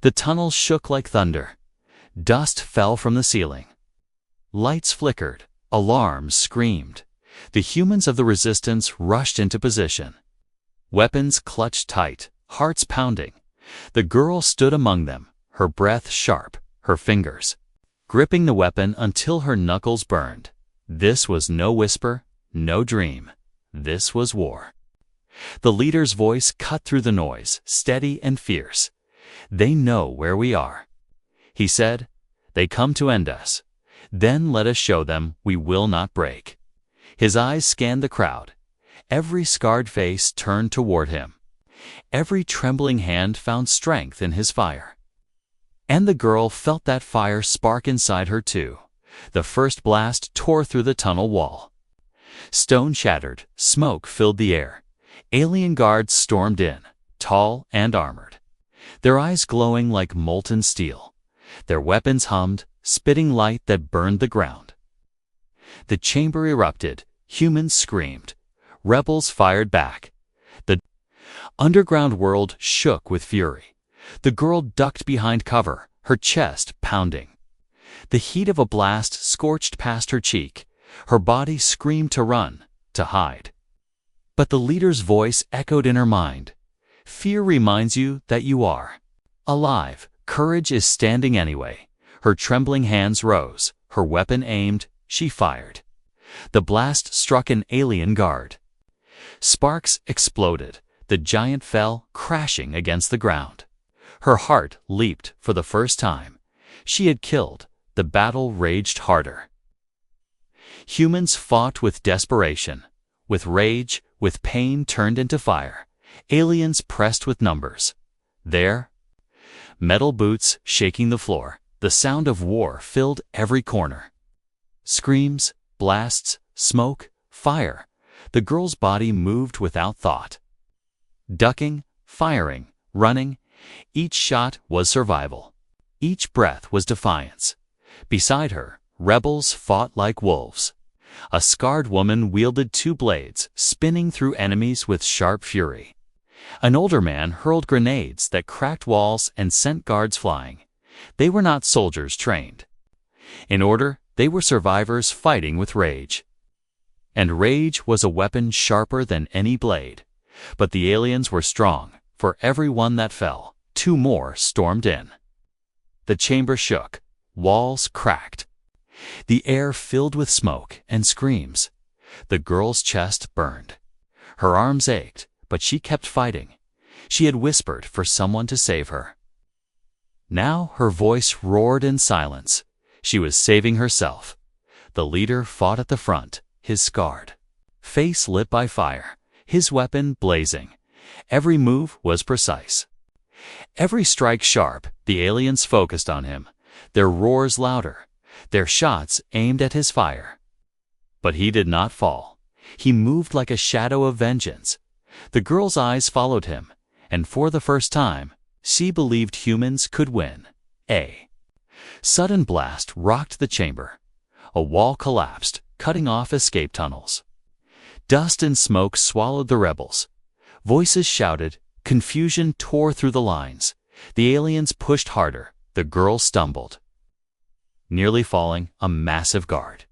The tunnel shook like thunder. Dust fell from the ceiling. Lights flickered. Alarms screamed. The humans of the resistance rushed into position. Weapons clutched tight, hearts pounding. The girl stood among them, her breath sharp, her fingers gripping the weapon until her knuckles burned. This was no whisper, no dream. This was war. The leader's voice cut through the noise, steady and fierce. "They know where we are," he said. "They come to end us. Then let us show them we will not break." His eyes scanned the crowd. Every scarred face turned toward him. Every trembling hand found strength in his fire. And the girl felt that fire spark inside her too. The first blast tore through the tunnel wall. Stone shattered, smoke filled the air. Alien guards stormed in, tall and armored, their eyes glowing like molten steel. Their weapons hummed, spitting light that burned the ground. The chamber erupted, humans screamed, rebels fired back. The underground world shook with fury. The girl ducked behind cover, her chest pounding. The heat of a blast scorched past her cheek. Her body screamed to run, to hide. But the leader's voice echoed in her mind. "Fear reminds you that you are alive. Courage is standing anyway." Her trembling hands rose, her weapon aimed, she fired. The blast struck an alien guard. Sparks exploded. The giant fell, crashing against the ground. Her heart leaped for the first time. She had killed. The battle raged harder. Humans fought with desperation, with rage, with pain turned into fire. Aliens pressed with numbers. There, metal boots shaking the floor, the sound of war filled every corner. Screams, blasts, smoke, fire. The girl's body moved without thought. Ducking, firing, running, each shot was survival. Each breath was defiance. Beside her, rebels fought like wolves. A scarred woman wielded two blades, spinning through enemies with sharp fury. An older man hurled grenades that cracked walls and sent guards flying. They were not soldiers trained. In order, they were survivors fighting with rage. And rage was a weapon sharper than any blade. But the aliens were strong. For every one that fell, two more stormed in. The chamber shook. Walls cracked. The air filled with smoke and screams. The girl's chest burned. Her arms ached, but she kept fighting. She had whispered for someone to save her. Now her voice roared in silence. She was saving herself. The leader fought at the front, his scarred face lit by fire, his weapon blazing. Every move was precise. Every strike sharp. The aliens focused on him, their roars louder, their shots aimed at his fire. But he did not fall. He moved like a shadow of vengeance. The girl's eyes followed him, and for the first time, she believed humans could win. A sudden blast rocked the chamber. A wall collapsed, cutting off escape tunnels. Dust and smoke swallowed the rebels. Voices shouted. Confusion tore through the lines. The aliens pushed harder. The girl stumbled. Nearly falling, a massive guard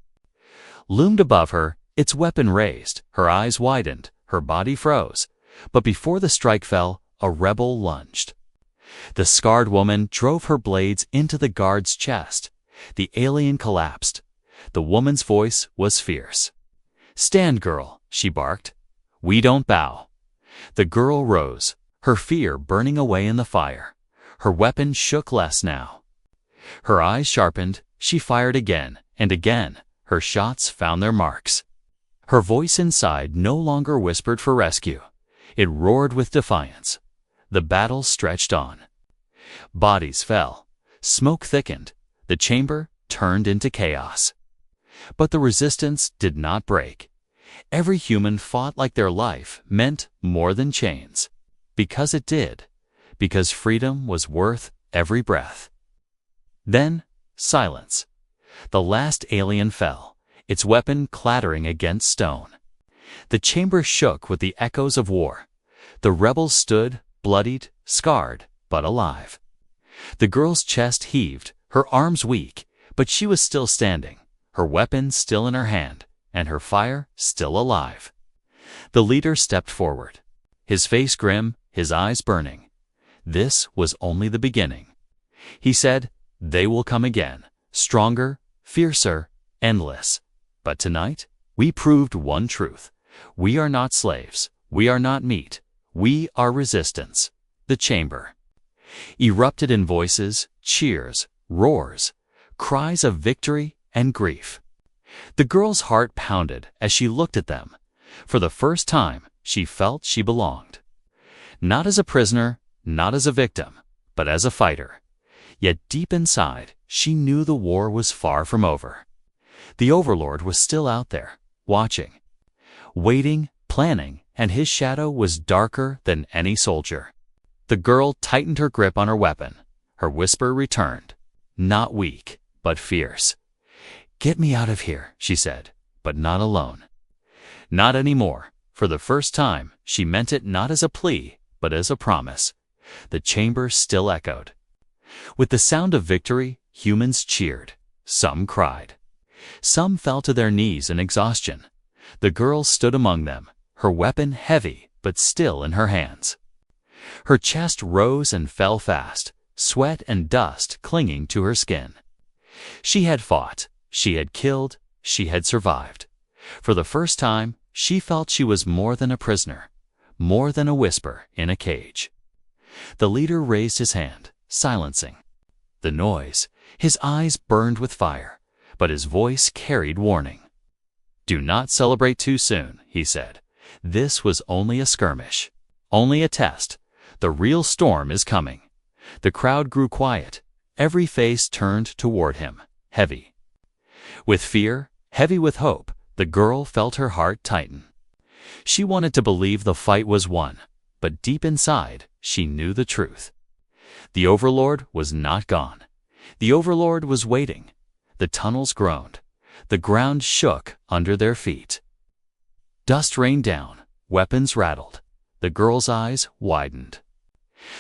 loomed above her, its weapon raised. Her eyes widened, her body froze. But before the strike fell, a rebel lunged. The scarred woman drove her blades into the guard's chest. The alien collapsed. The woman's voice was fierce. "Stand, girl," she barked. "We don't bow." The girl rose, her fear burning away in the fire. Her weapon shook less now. Her eyes sharpened. She fired again and again. Her shots found their marks. Her voice inside no longer whispered for rescue. It roared with defiance. The battle stretched on. Bodies fell. Smoke thickened. The chamber turned into chaos. But the resistance did not break. Every human fought like their life meant more than chains. Because it did. Because freedom was worth every breath. Then, silence. The last alien fell, its weapon clattering against stone. The chamber shook with the echoes of war. The rebels stood, bloodied, scarred, but alive. The girl's chest heaved, her arms weak, but she was still standing, her weapon still in her hand, and her fire still alive. The leader stepped forward, his face grim, his eyes burning. This was only the beginning. He said, "They will come again, stronger, fiercer, endless. But tonight, we proved one truth. We are not slaves. We are not meat. We are resistance." The chamber erupted in voices, cheers, roars, cries of victory and grief. The girl's heart pounded as she looked at them. For the first time, she felt she belonged. Not as a prisoner, not as a victim, but as a fighter. Yet deep inside, she knew the war was far from over. The Overlord was still out there, watching, waiting, planning, and his shadow was darker than any soldier. The girl tightened her grip on her weapon. Her whisper returned, not weak, but fierce. "Get me out of here," she said, "but not alone." Not anymore. For the first time, she meant it not as a plea, but as a promise. The chamber still echoed. With the sound of victory, humans cheered. Some cried. Some fell to their knees in exhaustion. The girl stood among them, her weapon heavy but still in her hands. Her chest rose and fell fast, sweat and dust clinging to her skin. She had fought, she had killed, she had survived. For the first time, she felt she was more than a prisoner, more than a whisper in a cage. The leader raised his hand, silencing the noise. His eyes burned with fire, but his voice carried warning. "Do not celebrate too soon," he said. "This was only a skirmish, only a test. The real storm is coming." The crowd grew quiet. Every face turned toward him, heavy with fear, heavy with hope. The girl felt her heart tighten. She wanted to believe the fight was won, but deep inside, she knew the truth. The Overlord was not gone. The Overlord was waiting. The tunnels groaned. The ground shook under their feet. Dust rained down. Weapons rattled. The girl's eyes widened.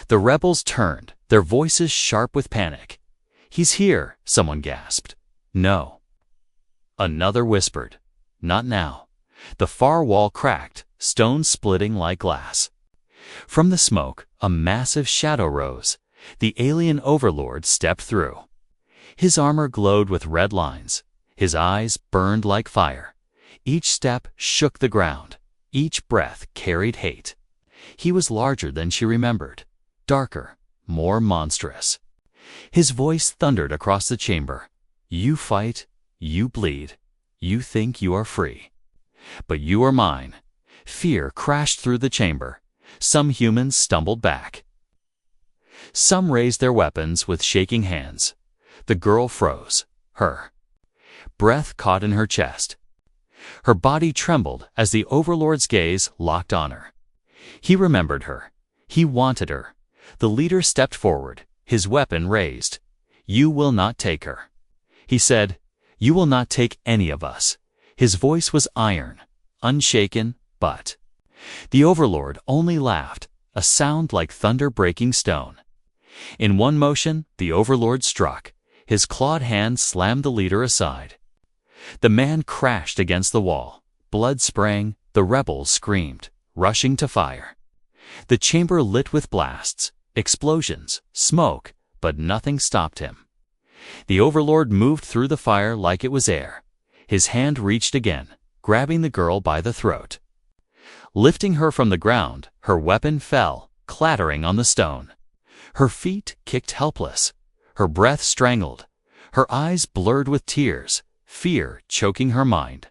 The rebels turned, their voices sharp with panic. "He's here," someone gasped. "No." Another whispered, "Not now." The far wall cracked, stones splitting like glass. From the smoke, a massive shadow rose. The alien Overlord stepped through. His armor glowed with red lines. His eyes burned like fire. Each step shook the ground. Each breath carried hate. He was larger than she remembered, darker, more monstrous. His voice thundered across the chamber. "You fight, you bleed, you think you are free. But you are mine." Fear crashed through the chamber. Some humans stumbled back. Some raised their weapons with shaking hands. The girl froze, her breath caught in her chest. Her body trembled as the Overlord's gaze locked on her. He remembered her. He wanted her. The leader stepped forward, his weapon raised. "You will not take her." He said, "You will not take any of us." His voice was iron, unshaken, but the Overlord only laughed, a sound like thunder breaking stone. In one motion, the Overlord struck. His clawed hand slammed the leader aside. The man crashed against the wall. Blood sprang, the rebels screamed, rushing to fire. The chamber lit with blasts, explosions, smoke, but nothing stopped him. The Overlord moved through the fire like it was air. His hand reached again, grabbing the girl by the throat. Lifting her from the ground, her weapon fell, clattering on the stone. Her feet kicked helpless, her breath strangled, her eyes blurred with tears, fear choking her mind.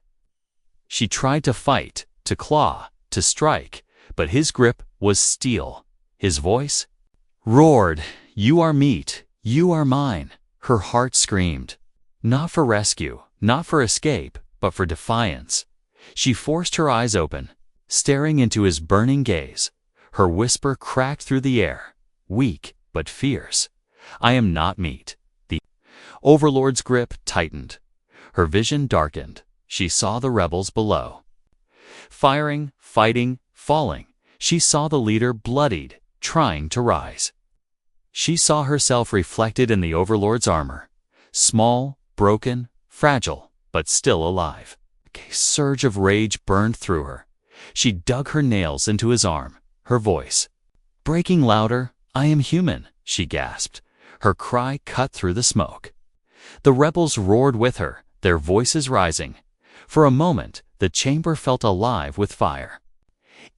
She tried to fight, to claw, to strike, but his grip was steel. His voice roared, "You are meat, you are mine." Her heart screamed, not for rescue, not for escape, but for defiance. She forced her eyes open, staring into his burning gaze. Her whisper cracked through the air, weak but fierce. "I am not meat." The Overlord's grip tightened. Her vision darkened. She saw the rebels below. Firing, fighting, falling. She saw the leader bloodied, trying to rise. She saw herself reflected in the Overlord's armor. Small, broken, fragile, but still alive. A surge of rage burned through her. She dug her nails into his arm, her voice breaking louder. "I am human," she gasped. Her cry cut through the smoke. The rebels roared with her, their voices rising. For a moment, the chamber felt alive with fire.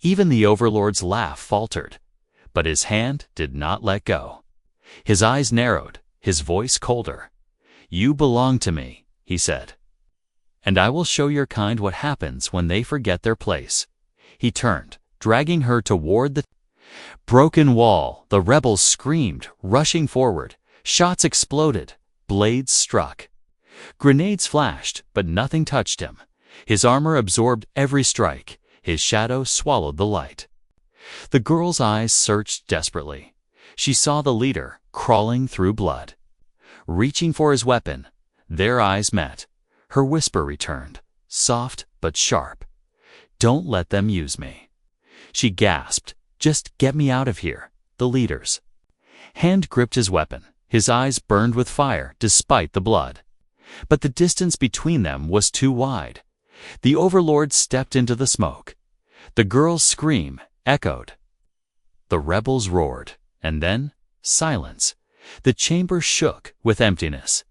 Even the Overlord's laugh faltered, but his hand did not let go. His eyes narrowed, his voice colder. "You belong to me," he said. "And I will show your kind what happens when they forget their place." He turned, dragging her toward the broken wall. The rebels screamed, rushing forward. Shots exploded. Blades struck. Grenades flashed, but nothing touched him. His armor absorbed every strike. His shadow swallowed the light. The girl's eyes searched desperately. She saw the leader, crawling through blood. Reaching for his weapon, their eyes met. Her whisper returned, soft but sharp. "Don't let them use me." She gasped, "Just get me out of here." The leader's hand gripped his weapon. His eyes burned with fire despite the blood. But the distance between them was too wide. The Overlord stepped into the smoke. The girl's scream echoed. The rebels roared, and then silence. The chamber shook with emptiness.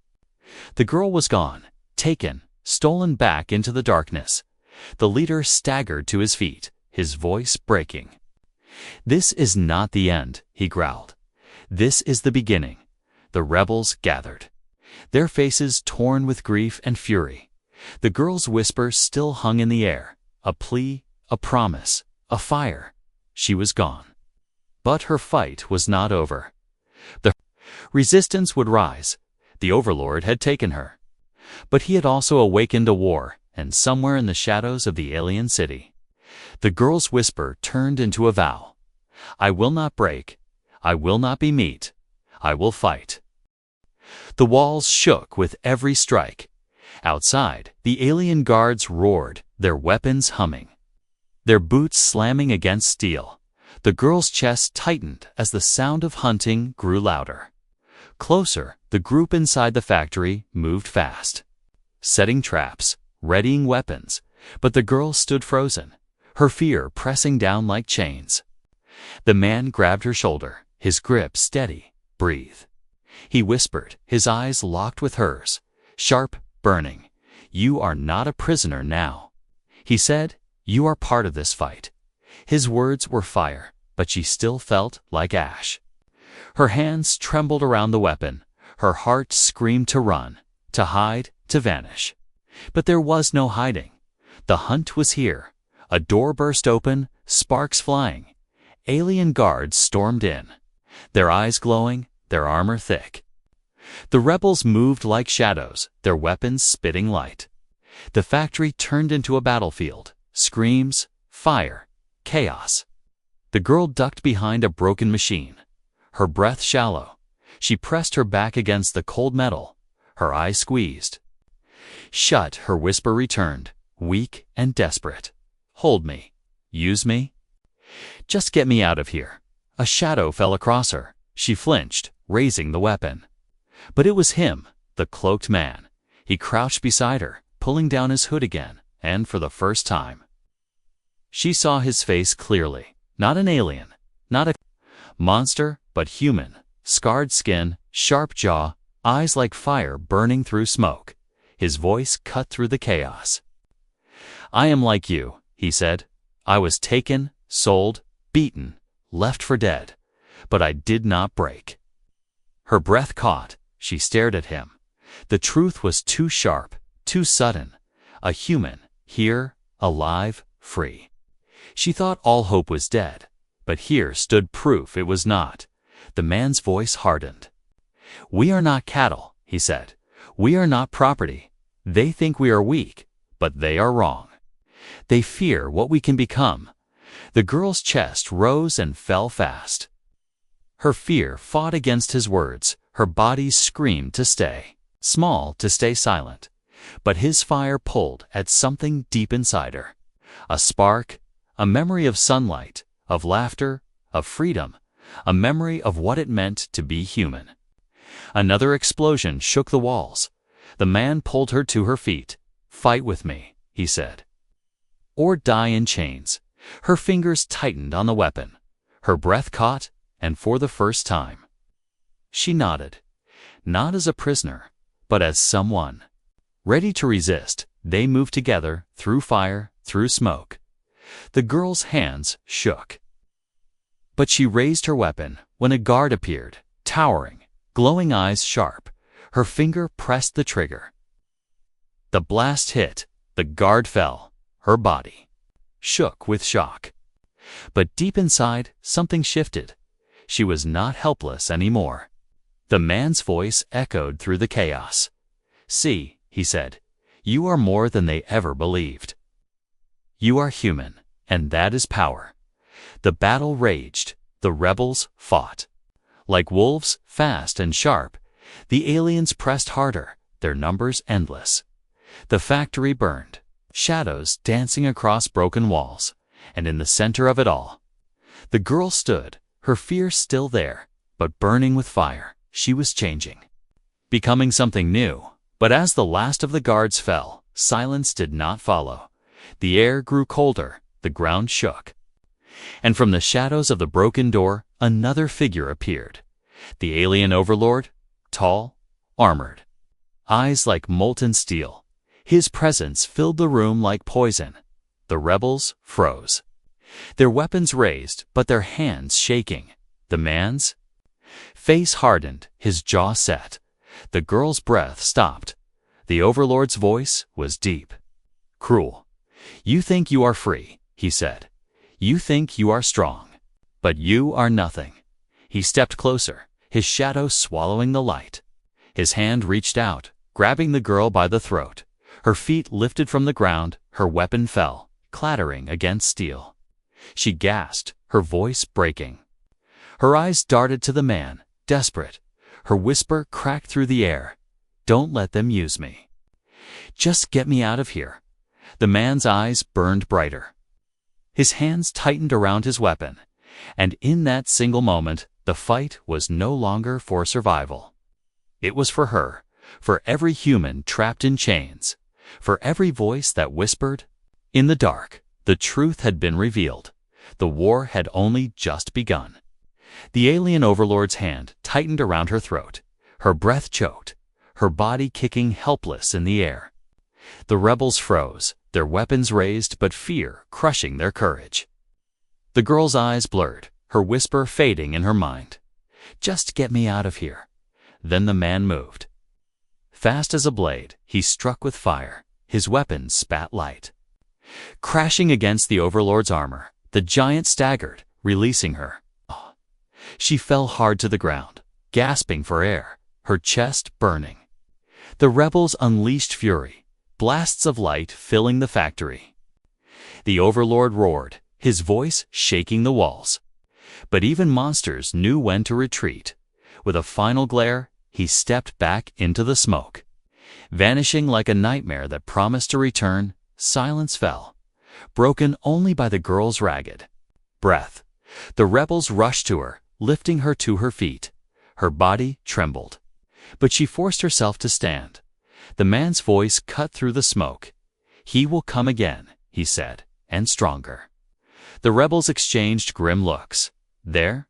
The girl was gone, taken, stolen back into the darkness. The leader staggered to his feet, his voice breaking. "This is not the end," he growled. "This is the beginning." The rebels gathered, their faces torn with grief and fury. The girl's whisper still hung in the air, a plea, a promise, a fire. She was gone. But her fight was not over. The resistance would rise. The Overlord had taken her. But he had also awakened a war, and somewhere in the shadows of the alien city, the girl's whisper turned into a vow. "I will not break. I will not be meat. I will fight." The walls shook with every strike. Outside, the alien guards roared, their weapons humming, their boots slamming against steel. The girl's chest tightened as the sound of hunting grew louder. Closer, the group inside the factory moved fast, setting traps, readying weapons, but the girl stood frozen, her fear pressing down like chains. The man grabbed her shoulder, his grip steady. "Breathe." He whispered, his eyes locked with hers, sharp, burning. "You are not a prisoner now." He said, "You are part of this fight." His words were fire, but she still felt like ash. Her hands trembled around the weapon. Her heart screamed to run, to hide, to vanish. But there was no hiding. The hunt was here. A door burst open, sparks flying. Alien guards stormed in, their eyes glowing, their armor thick. The rebels moved like shadows, their weapons spitting light. The factory turned into a battlefield. Screams, fire, chaos. The girl ducked behind a broken machine, her breath shallow. She pressed her back against the cold metal, her eyes squeezed. "Shut," her whisper returned, weak and desperate. "Hold me. Use me. Just get me out of here." A shadow fell across her. She flinched, raising the weapon. But it was him, the cloaked man. He crouched beside her, pulling down his hood again, and for the first time, she saw his face clearly. Not an alien, not a monster, but human. Scarred skin, sharp jaw, eyes like fire burning through smoke. His voice cut through the chaos. "I am like you," he said. "I was taken, sold, beaten, left for dead. But I did not break." Her breath caught. She stared at him. The truth was too sharp, too sudden. A human, here, alive, free. She thought all hope was dead. But here stood proof it was not. The man's voice hardened. "We are not cattle," he said. "We are not property. They think we are weak, but they are wrong. They fear what we can become." The girl's chest rose and fell fast. Her fear fought against his words. Her body screamed to stay small, to stay silent. But his fire pulled at something deep inside her. A spark, a memory of sunlight, of laughter, of freedom, a memory of what it meant to be human. Another explosion shook the walls. The man pulled her to her feet. "Fight with me," he said. "Or die in chains." Her fingers tightened on the weapon. Her breath caught, and for the first time, she nodded. Not as a prisoner, but as someone ready to resist. They moved together, through fire, through smoke. The girl's hands shook. But she raised her weapon when a guard appeared, towering, glowing eyes sharp. Her finger pressed the trigger. The blast hit. The guard fell. Her body shook with shock. But deep inside, something shifted. She was not helpless anymore. The man's voice echoed through the chaos. "See," he said, "you are more than they ever believed. You are human, and that is power." The battle raged. The rebels fought. Like wolves, fast and sharp, the aliens pressed harder, their numbers endless. The factory burned, shadows dancing across broken walls, and in the center of it all, the girl stood, her fear still there, but burning with fire. She was changing, becoming something new. But as the last of the guards fell, silence did not follow. The air grew colder, the ground shook. And from the shadows of the broken door, another figure appeared. The alien overlord, tall, armored, eyes like molten steel. His presence filled the room like poison. The rebels froze, their weapons raised, but their hands shaking. The man's face hardened, his jaw set. The girl's breath stopped. The overlord's voice was deep. "Cruel. You think you are free," he said. "You think you are strong. But you are nothing." He stepped closer, his shadow swallowing the light. His hand reached out, grabbing the girl by the throat. Her feet lifted from the ground, her weapon fell, clattering against steel. She gasped, her voice breaking. Her eyes darted to the man, desperate. Her whisper cracked through the air. "Don't let them use me. Just get me out of here." The man's eyes burned brighter. His hands tightened around his weapon, and in that single moment, the fight was no longer for survival. It was for her, for every human trapped in chains, for every voice that whispered. In the dark, the truth had been revealed. The war had only just begun. The alien overlord's hand tightened around her throat. Her breath choked, her body kicking helpless in the air. The rebels froze, their weapons raised, but fear crushing their courage. The girl's eyes blurred, her whisper fading in her mind. "Just get me out of here." Then the man moved. Fast as a blade, he struck with fire. His weapon spat light. Crashing against the overlord's armor, the giant staggered, releasing her. She fell hard to the ground, gasping for air, her chest burning. The rebels unleashed fury, blasts of light filling the factory. The overlord roared, his voice shaking the walls. But even monsters knew when to retreat. With a final glare, he stepped back into the smoke. Vanishing like a nightmare that promised to return, silence fell, broken only by the girl's ragged breath. The rebels rushed to her, lifting her to her feet. Her body trembled, but she forced herself to stand. The man's voice cut through the smoke. "He will come again," he said, "and stronger." The rebels exchanged grim looks. Their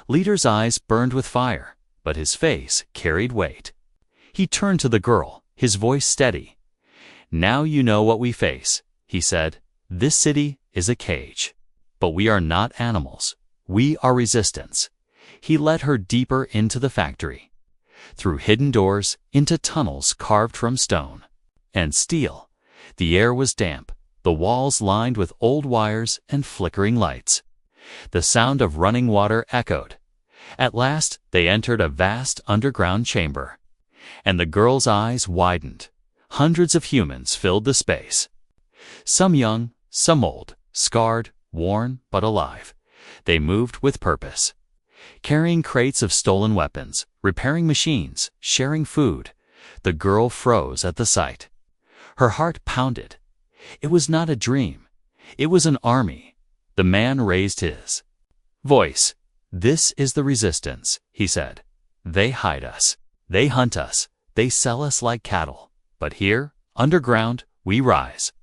leader's eyes burned with fire, but his face carried weight. He turned to the girl, his voice steady. "Now you know what we face," he said. "This city is a cage. But we are not animals. We are resistance." He led her deeper into the factory, through hidden doors, into tunnels carved from stone and steel. The air was damp, the walls lined with old wires and flickering lights. The sound of running water echoed. At last, they entered a vast underground chamber, and the girl's eyes widened. Hundreds of humans filled the space. Some young, some old, scarred, worn, but alive. They moved with purpose, carrying crates of stolen weapons, repairing machines, sharing food. The girl froze at the sight. Her heart pounded. It was not a dream. It was an army. The man raised his voice. "This is the resistance," he said. "They hide us. They hunt us. They sell us like cattle. But here, underground, we rise."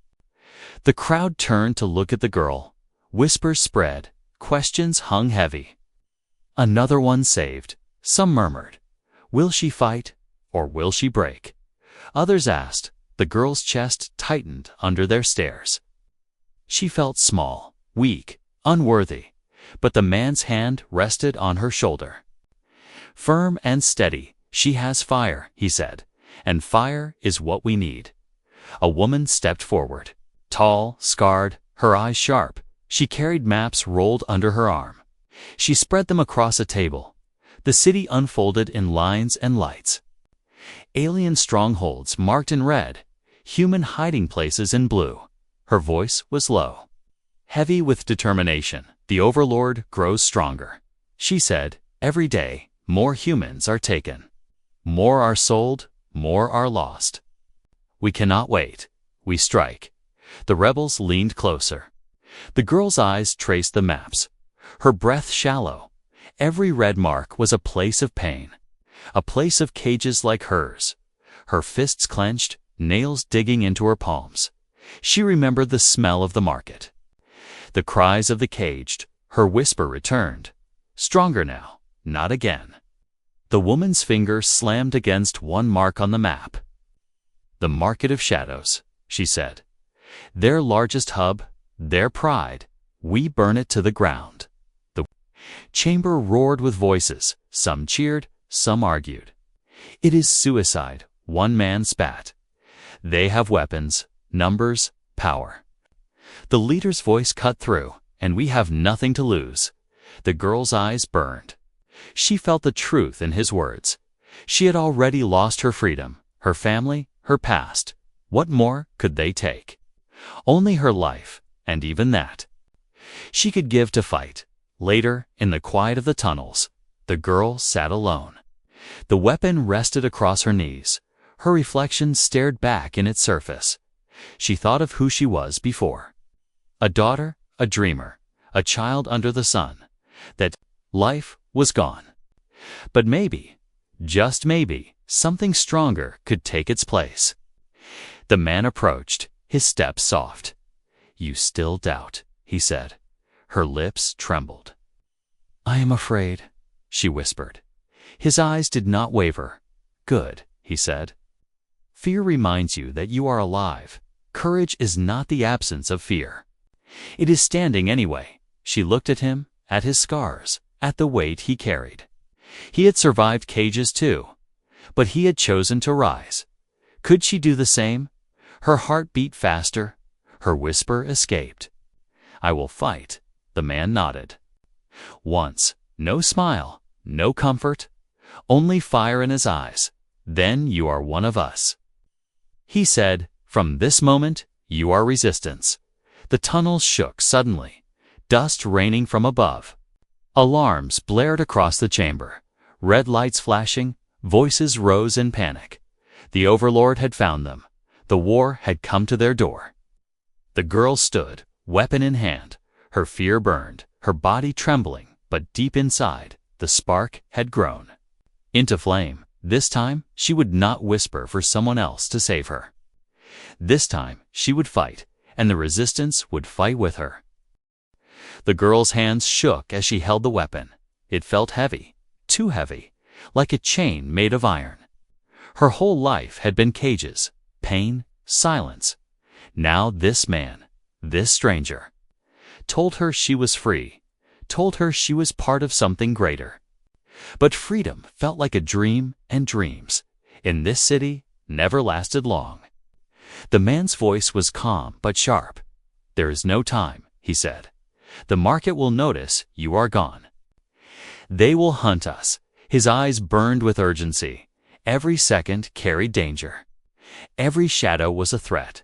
The crowd turned to look at the girl. Whispers spread. Questions hung heavy. "Another one saved," some murmured. "Will she fight, or will she break?" Others asked. The girl's chest tightened under their stares. She felt small, weak, unworthy, but the man's hand rested on her shoulder. "Firm and steady, she has fire," he said, "and fire is what we need." A woman stepped forward. Tall, scarred, her eyes sharp, she carried maps rolled under her arm. She spread them across a table. The city unfolded in lines and lights. Alien strongholds marked in red, human hiding places in blue. Her voice was low. Heavy with determination, the overlord grows stronger. She said, "Every day, more humans are taken. More are sold, more are lost. We cannot wait. We strike." The rebels leaned closer. The girl's eyes traced the maps. Her breath shallow. Every red mark was a place of pain, a place of cages like hers. Her fists clenched, nails digging into her palms. She remembered the smell of the market. The cries of the caged. Her whisper returned. Stronger now, not again. The woman's finger slammed against one mark on the map. "The market of shadows," she said. "Their largest hub, their pride. We burn it to the ground." The chamber roared with voices. Some cheered, some argued. "It is suicide," one man spat. "They have weapons, numbers, power." The leader's voice cut through. "And we have nothing to lose." The girl's eyes burned. She felt the truth in his words. She had already lost her freedom, her family, her past. What more could they take? Only her life, and even that she could give to fight. Later, in the quiet of the tunnels, the girl sat alone. The weapon rested across her knees. Her reflection stared back in its surface. She thought of who she was before. A daughter, a dreamer, a child under the sun. That life was gone. But maybe, just maybe, something stronger could take its place. The man approached, his step soft. "You still doubt," he said. Her lips trembled. "I am afraid," she whispered. His eyes did not waver. "Good," he said. "Fear reminds you that you are alive. Courage is not the absence of fear. It is standing anyway." She looked at him, at his scars, at the weight he carried. He had survived cages too, but he had chosen to rise. Could she do the same? Her heart beat faster. Her whisper escaped. "I will fight." The man nodded. Once, no smile, no comfort, only fire in his eyes. "Then you are one of us." He said, "From this moment, you are resistance." The tunnels shook suddenly, dust raining from above. Alarms blared across the chamber, red lights flashing, voices rose in panic. The overlord had found them. The war had come to their door. The girl stood, weapon in hand. Her fear burned, her body trembling, but deep inside, the spark had grown into flame. This time, she would not whisper for someone else to save her. This time, she would fight, and the resistance would fight with her. The girl's hands shook as she held the weapon. It felt heavy, too heavy, like a chain made of iron. Her whole life had been cages, pain, silence. Now this man, this stranger, told her she was free, told her she was part of something greater. But freedom felt like a dream, and dreams, in this city, never lasted long. The man's voice was calm but sharp. "There is no time," he said. "The market will notice you are gone. They will hunt us." His eyes burned with urgency. Every second carried danger. Every shadow was a threat.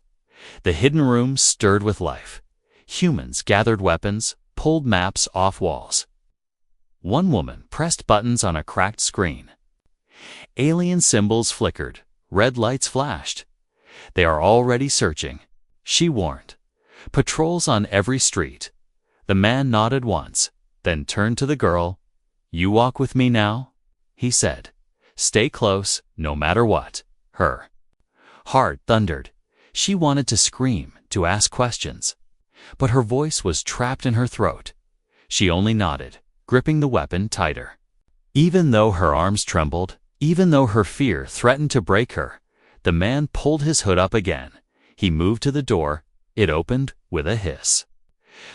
The hidden room stirred with life. Humans gathered weapons, pulled maps off walls. One woman pressed buttons on a cracked screen. Alien symbols flickered, red lights flashed. "They are already searching," she warned. "Patrols on every street." The man nodded once, then turned to the girl. "You walk with me now?" he said. "Stay close, no matter what." Her heart thundered. She wanted to scream, to ask questions. But her voice was trapped in her throat. She only nodded, gripping the weapon tighter. Even though her arms trembled, even though her fear threatened to break her, the man pulled his hood up again. He moved to the door. It opened with a hiss.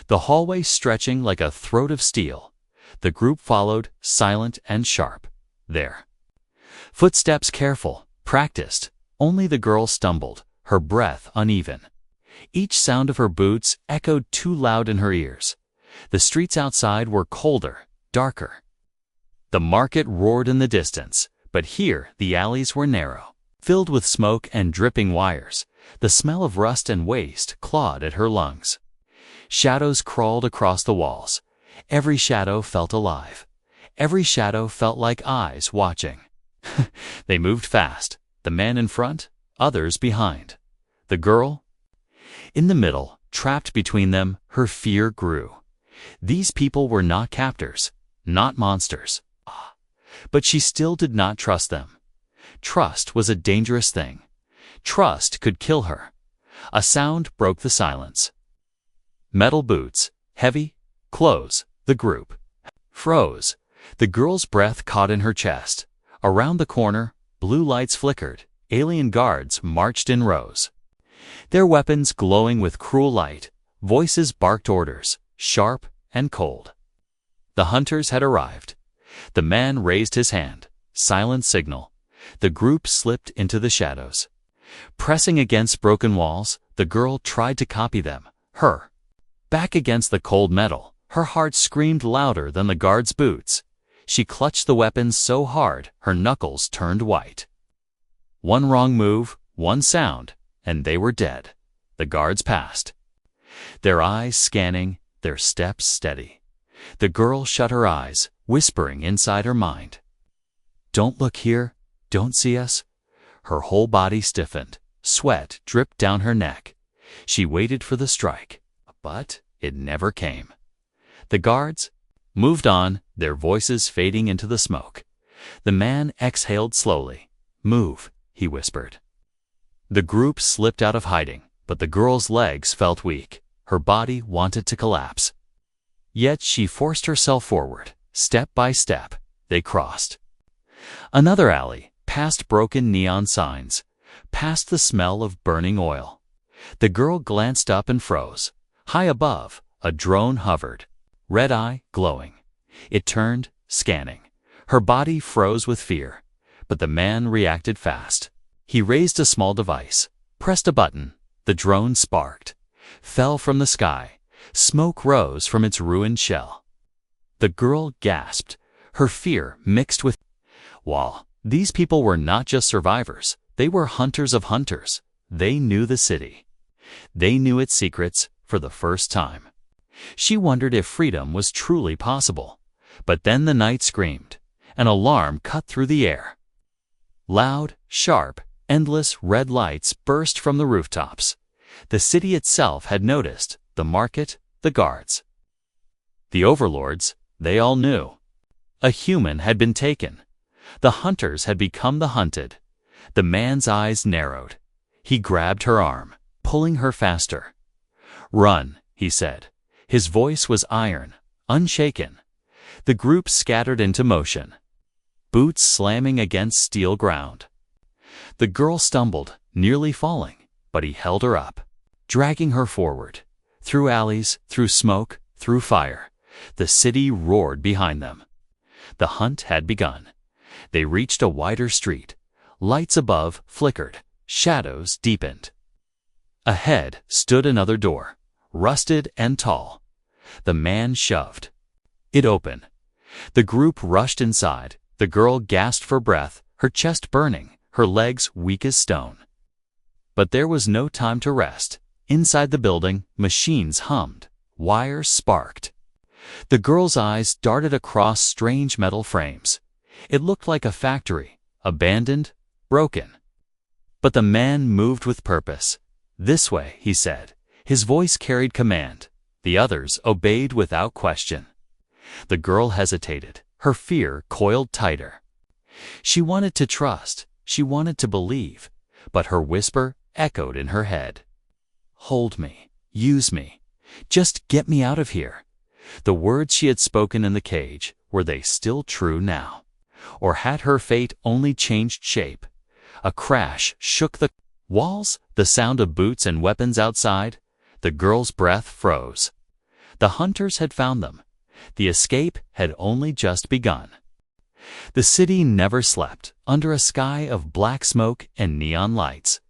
The hallway stretching like a throat of steel. The group followed, silent and sharp. Their footsteps careful, practiced. Only the girl stumbled, her breath uneven. Each sound of her boots echoed too loud in her ears. The streets outside were colder, darker. The market roared in the distance, but here the alleys were narrow, filled with smoke and dripping wires. The smell of rust and waste clawed at her lungs. Shadows crawled across the walls. Every shadow felt alive. Every shadow felt like eyes watching. They moved fast, the man in front, others behind. The girl in the middle, trapped between them, her fear grew. These people were not captors, not monsters. But she still did not trust them. Trust was a dangerous thing. Trust could kill her. A sound broke the silence. Metal boots, heavy, close. The group froze. The girl's breath caught in her chest. Around the corner, blue lights flickered. Alien guards marched in rows, their weapons glowing with cruel light. Voices barked orders, sharp and cold. The hunters had arrived. The man raised his hand. Silent signal. The group slipped into the shadows. Pressing against broken walls, the girl tried to copy them. Her back against the cold metal. Her heart screamed louder than the guard's boots. She clutched the weapons so hard, her knuckles turned white. One wrong move, one sound, and they were dead. The guards passed, their eyes scanning, their steps steady. The girl shut her eyes, whispering inside her mind, "Don't look here, don't see us." Her whole body stiffened, sweat dripped down her neck. She waited for the strike, but it never came. The guards moved on, their voices fading into the smoke. The man exhaled slowly. "Move," he whispered. The group slipped out of hiding, but the girl's legs felt weak. Her body wanted to collapse. Yet she forced herself forward, step by step. They crossed another alley, past broken neon signs, past the smell of burning oil. The girl glanced up and froze. High above, a drone hovered, red eye glowing. It turned, scanning. Her body froze with fear, but the man reacted fast. He raised a small device, pressed a button. The drone sparked, fell from the sky. Smoke rose from its ruined shell. The girl gasped, her fear mixed with wall. These people were not just survivors, they were hunters of hunters. They knew the city. They knew its secrets for the first time. She wondered if freedom was truly possible. But then the night screamed. An alarm cut through the air. Loud, sharp, endless red lights burst from the rooftops. The city itself had noticed, the market, the guards. The overlords, they all knew. A human had been taken. The hunters had become the hunted. The man's eyes narrowed. He grabbed her arm, pulling her faster. "Run," he said. His voice was iron, unshaken. The group scattered into motion, boots slamming against steel ground. The girl stumbled, nearly falling, but he held her up, dragging her forward. Through alleys, through smoke, through fire. The city roared behind them. The hunt had begun. They reached a wider street. Lights above flickered, shadows deepened. Ahead stood another door, rusted and tall. The man shoved it open. The group rushed inside. The girl gasped for breath, her chest burning, her legs weak as stone. But there was no time to rest. Inside the building, machines hummed, wires sparked. The girl's eyes darted across strange metal frames. It looked like a factory, abandoned, broken. But the man moved with purpose. "This way," he said. His voice carried command. The others obeyed without question. The girl hesitated, her fear coiled tighter. She wanted to trust, she wanted to believe, but her whisper echoed in her head. Hold me, use me, just get me out of here. The words she had spoken in the cage, were they still true now? Or had her fate only changed shape? A crash shook the walls, the sound of boots and weapons outside. The girl's breath froze. The hunters had found them. The escape had only just begun. The city never slept, under a sky of black smoke and neon lights.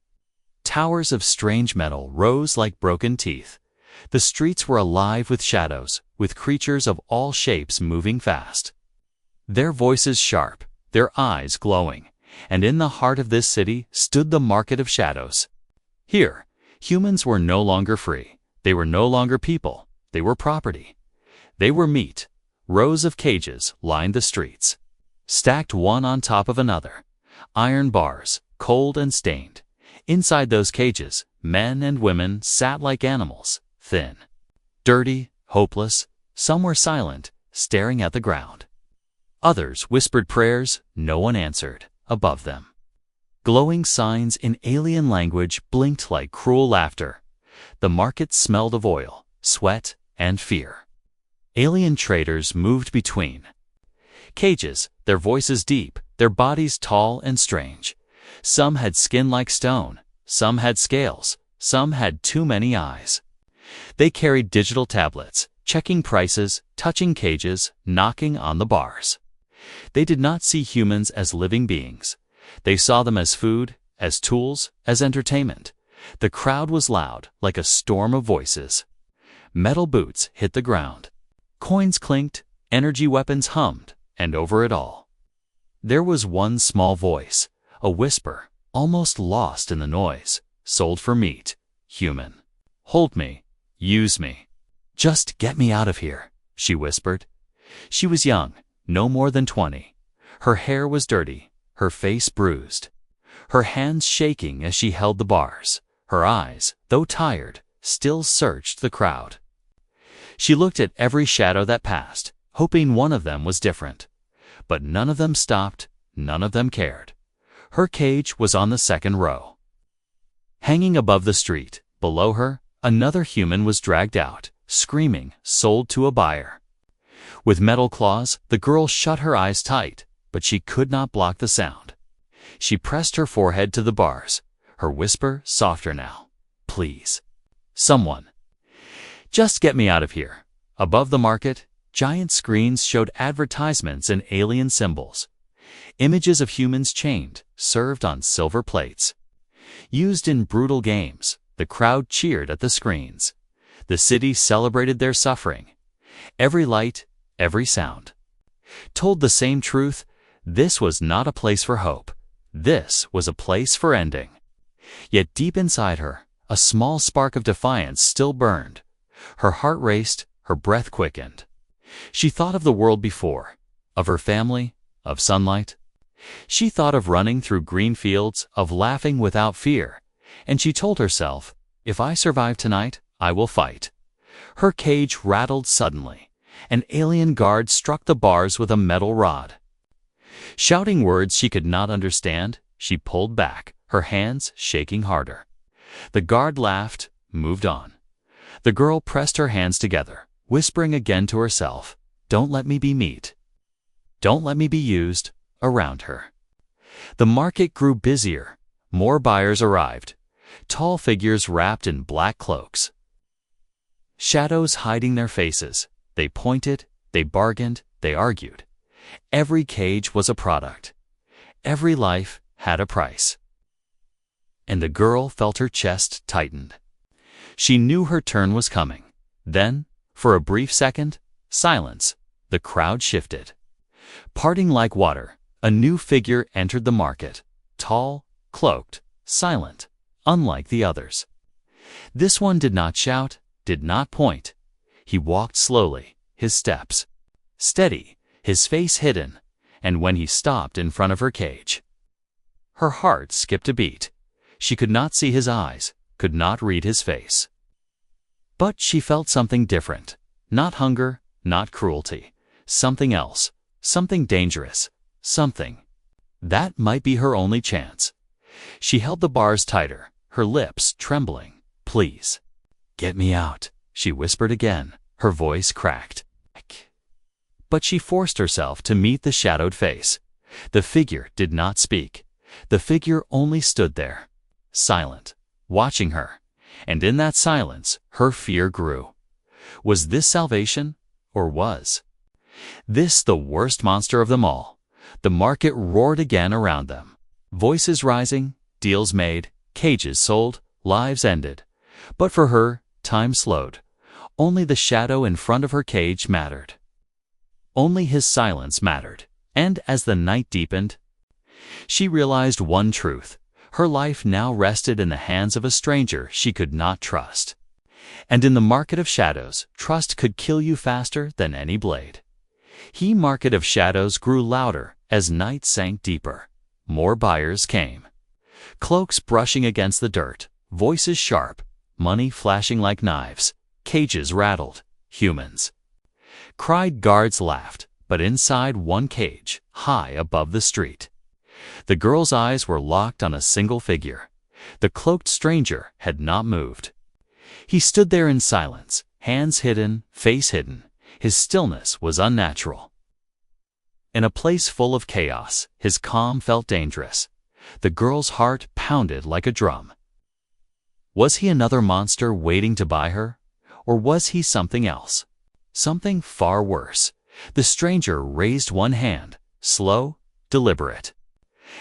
Towers of strange metal rose like broken teeth. The streets were alive with shadows, with creatures of all shapes moving fast. Their voices sharp, their eyes glowing, and in the heart of this city stood the market of shadows. Here, humans were no longer free. They were no longer people. They were property. They were meat. Rows of cages lined the streets, stacked one on top of another. Iron bars, cold and stained. Inside those cages, men and women sat like animals, thin, dirty, hopeless. Some were silent, staring at the ground. Others whispered prayers no one answered. Above them, glowing signs in alien language blinked like cruel laughter. The market smelled of oil, sweat, and fear. Alien traders moved between cages, their voices deep, their bodies tall and strange. Some had skin like stone, some had scales, some had too many eyes. They carried digital tablets, checking prices, touching cages, knocking on the bars. They did not see humans as living beings. They saw them as food, as tools, as entertainment. The crowd was loud, like a storm of voices. Metal boots hit the ground. Coins clinked, energy weapons hummed, and over it all, there was one small voice, a whisper, almost lost in the noise. Sold for meat, human. Hold me, use me. Just get me out of here, she whispered. She was young, no more than 20. Her hair was dirty, her face bruised, her hands shaking as she held the bars. Her eyes, though tired, still searched the crowd. She looked at every shadow that passed, hoping one of them was different. But none of them stopped, none of them cared. Her cage was on the second row. Hanging above the street, below her, another human was dragged out, screaming, sold to a buyer. With metal claws, the girl shut her eyes tight, but she could not block the sound. She pressed her forehead to the bars, her whisper softer now. Please. Someone. Just get me out of here. Above the market, giant screens showed advertisements and alien symbols. Images of humans chained, served on silver plates. Used in brutal games, the crowd cheered at the screens. The city celebrated their suffering. Every light, every sound told the same truth. This was not a place for hope. This was a place for ending. Yet deep inside her, a small spark of defiance still burned. Her heart raced, her breath quickened. She thought of the world before, of her family, of sunlight. She thought of running through green fields, of laughing without fear, and she told herself, if I survive tonight, I will fight. Her cage rattled suddenly. An alien guard struck the bars with a metal rod. Shouting words she could not understand, she pulled back, her hands shaking harder. The guard laughed, moved on. The girl pressed her hands together, whispering again to herself, don't let me be meat. Don't let me be used. Around her, the market grew busier. More buyers arrived, tall figures wrapped in black cloaks. Shadows hiding their faces. They pointed, they bargained, they argued. Every cage was a product. Every life had a price. And the girl felt her chest tightened. She knew her turn was coming. Then, for a brief second, silence. The crowd shifted. Parting like water, a new figure entered the market. Tall, cloaked, silent, unlike the others. This one did not shout, did not point. He walked slowly, his steps steady, his face hidden, and when he stopped in front of her cage, her heart skipped a beat. She could not see his eyes, could not read his face. But she felt something different. Not hunger, not cruelty. Something else. something dangerous, something. That might be her only chance. She held the bars tighter, her lips trembling. "Please, get me out," she whispered again, her voice cracked. But she forced herself to meet the shadowed face. The figure did not speak. The figure only stood there, silent, watching her. And in that silence, her fear grew. Was this salvation, or was this the worst monster of them all? The market roared again around them. Voices rising, deals made, cages sold, lives ended. But for her, time slowed. Only the shadow in front of her cage mattered. Only his silence mattered. And as the night deepened, she realized one truth. Her life now rested in the hands of a stranger she could not trust. And in the market of shadows, trust could kill you faster than any blade. The market of shadows grew louder as night sank deeper. More buyers came. Cloaks brushing against the dirt, voices sharp, money flashing like knives, cages rattled, humans cried, guards laughed, but inside one cage, high above the street, the girl's eyes were locked on a single figure. The cloaked stranger had not moved. He stood there in silence, hands hidden, face hidden. His stillness was unnatural. In a place full of chaos, his calm felt dangerous. The girl's heart pounded like a drum. Was he another monster waiting to buy her? Or was he something else? Something far worse. The stranger raised one hand, slow, deliberate.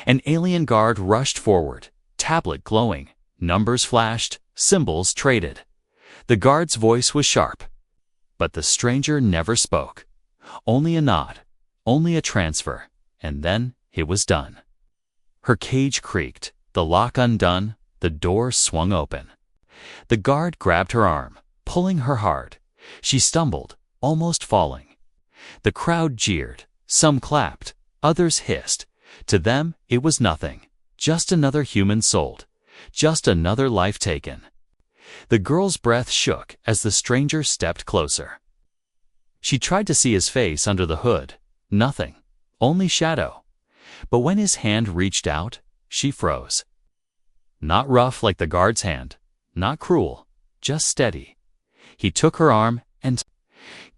An alien guard rushed forward, tablet glowing, numbers flashed, symbols traded. The guard's voice was sharp. But the stranger never spoke. Only a nod, only a transfer, and then it was done. Her cage creaked, the lock undone, the door swung open. The guard grabbed her arm, pulling her hard. She stumbled, almost falling. The crowd jeered, some clapped, others hissed. To them, it was nothing, just another human sold, just another life taken. The girl's breath shook as the stranger stepped closer. She tried to see his face under the hood. Nothing, only shadow. But when his hand reached out, she froze. Not rough like the guard's hand, not cruel, just steady. He took her arm and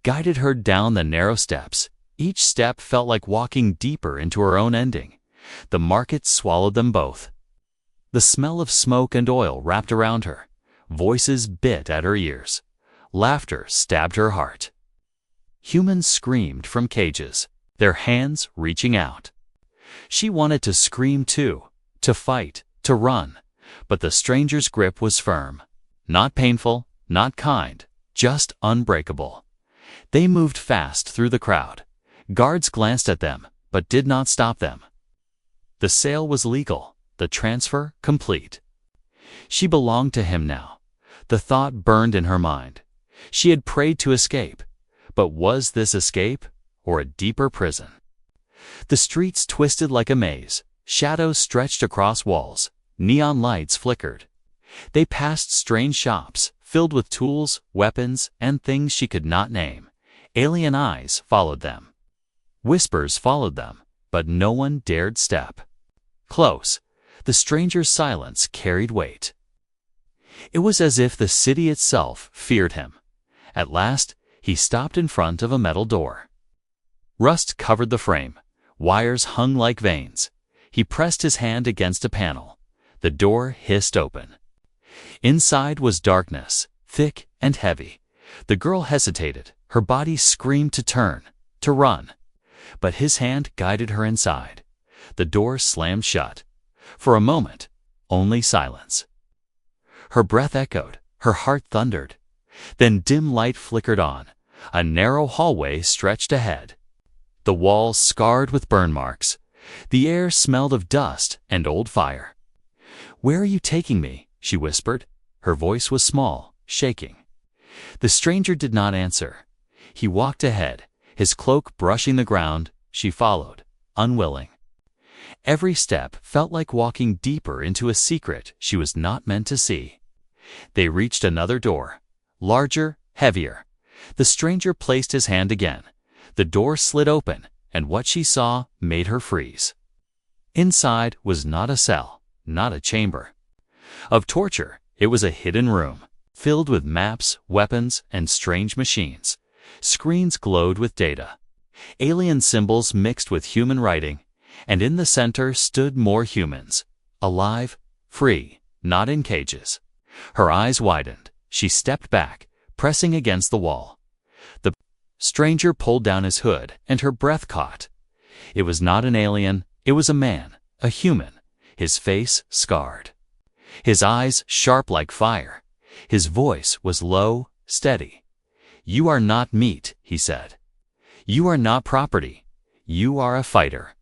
guided her down the narrow steps. Each step felt like walking deeper into her own ending. The market swallowed them both. The smell of smoke and oil wrapped around her. Voices bit at her ears. Laughter stabbed her heart. Humans screamed from cages, their hands reaching out. She wanted to scream too, to fight, to run, but the stranger's grip was firm. Not painful, not kind, just unbreakable. They moved fast through the crowd. Guards glanced at them, but did not stop them. The sale was legal, the transfer complete. She belonged to him now. The thought burned in her mind. She had prayed to escape, but was this escape or a deeper prison? The streets twisted like a maze. Shadows stretched across walls. Neon lights flickered. They passed strange shops, filled with tools, weapons, and things she could not name. Alien eyes followed them. Whispers followed them, but no one dared step close. The stranger's silence carried weight. It was as if the city itself feared him. At last, he stopped in front of a metal door. Rust covered the frame. Wires hung like veins. He pressed his hand against a panel. The door hissed open. Inside was darkness, thick and heavy. The girl hesitated. Her body screamed to turn, to run. But his hand guided her inside. The door slammed shut. For a moment, only silence. Her breath echoed, her heart thundered. Then dim light flickered on. A narrow hallway stretched ahead. The walls scarred with burn marks. The air smelled of dust and old fire. "Where are you taking me?" she whispered. Her voice was small, shaking. The stranger did not answer. He walked ahead, his cloak brushing the ground. She followed, unwilling. Every step felt like walking deeper into a secret she was not meant to see. They reached another door, larger, heavier. The stranger placed his hand again. The door slid open, and what she saw made her freeze. Inside was not a cell, not a chamber of torture. It was a hidden room, filled with maps, weapons, and strange machines. Screens glowed with data, alien symbols mixed with human writing, and in the center stood more humans, alive, free, not in cages. Her eyes widened. She stepped back, pressing against the wall. The stranger pulled down his hood, and her breath caught. It was not an alien, it was a man, a human, his face scarred, his eyes sharp like fire. His voice was low, steady. "You are not meat," he said. "You are not property. You are a fighter."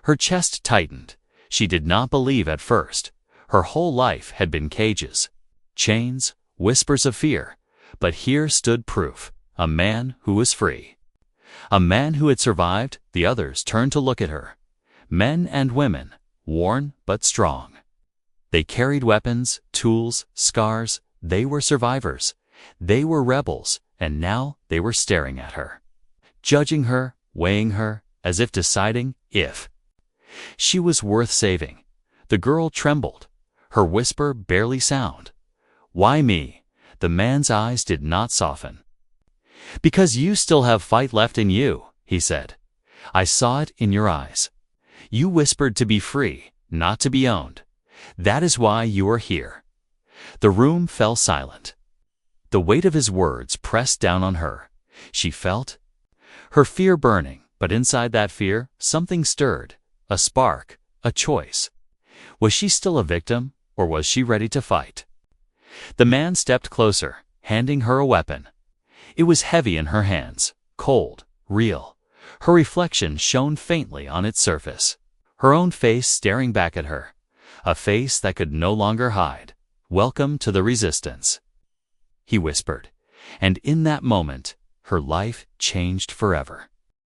Her chest tightened. She did not believe at first. Her whole life had been cages, chains, whispers of fear. But here stood proof, a man who was free. A man who had survived. The others turned to look at her. Men and women, worn but strong. They carried weapons, tools, scars. They were survivors. They were rebels, and now they were staring at her, judging her, weighing her, as if deciding if she was worth saving. The girl trembled, her whisper barely sound. "Why me?" The man's eyes did not soften. "Because you still have fight left in you," he said. "I saw it in your eyes. You whispered to be free, not to be owned. That is why you are here." The room fell silent. The weight of his words pressed down on her. She felt her fear burning, but inside that fear, something stirred, a spark, a choice. Was she still a victim, or was she ready to fight? The man stepped closer, handing her a weapon. It was heavy in her hands, cold, real. Her reflection shone faintly on its surface, her own face staring back at her, a face that could no longer hide. "Welcome to the resistance," he whispered, and in that moment, her life changed forever.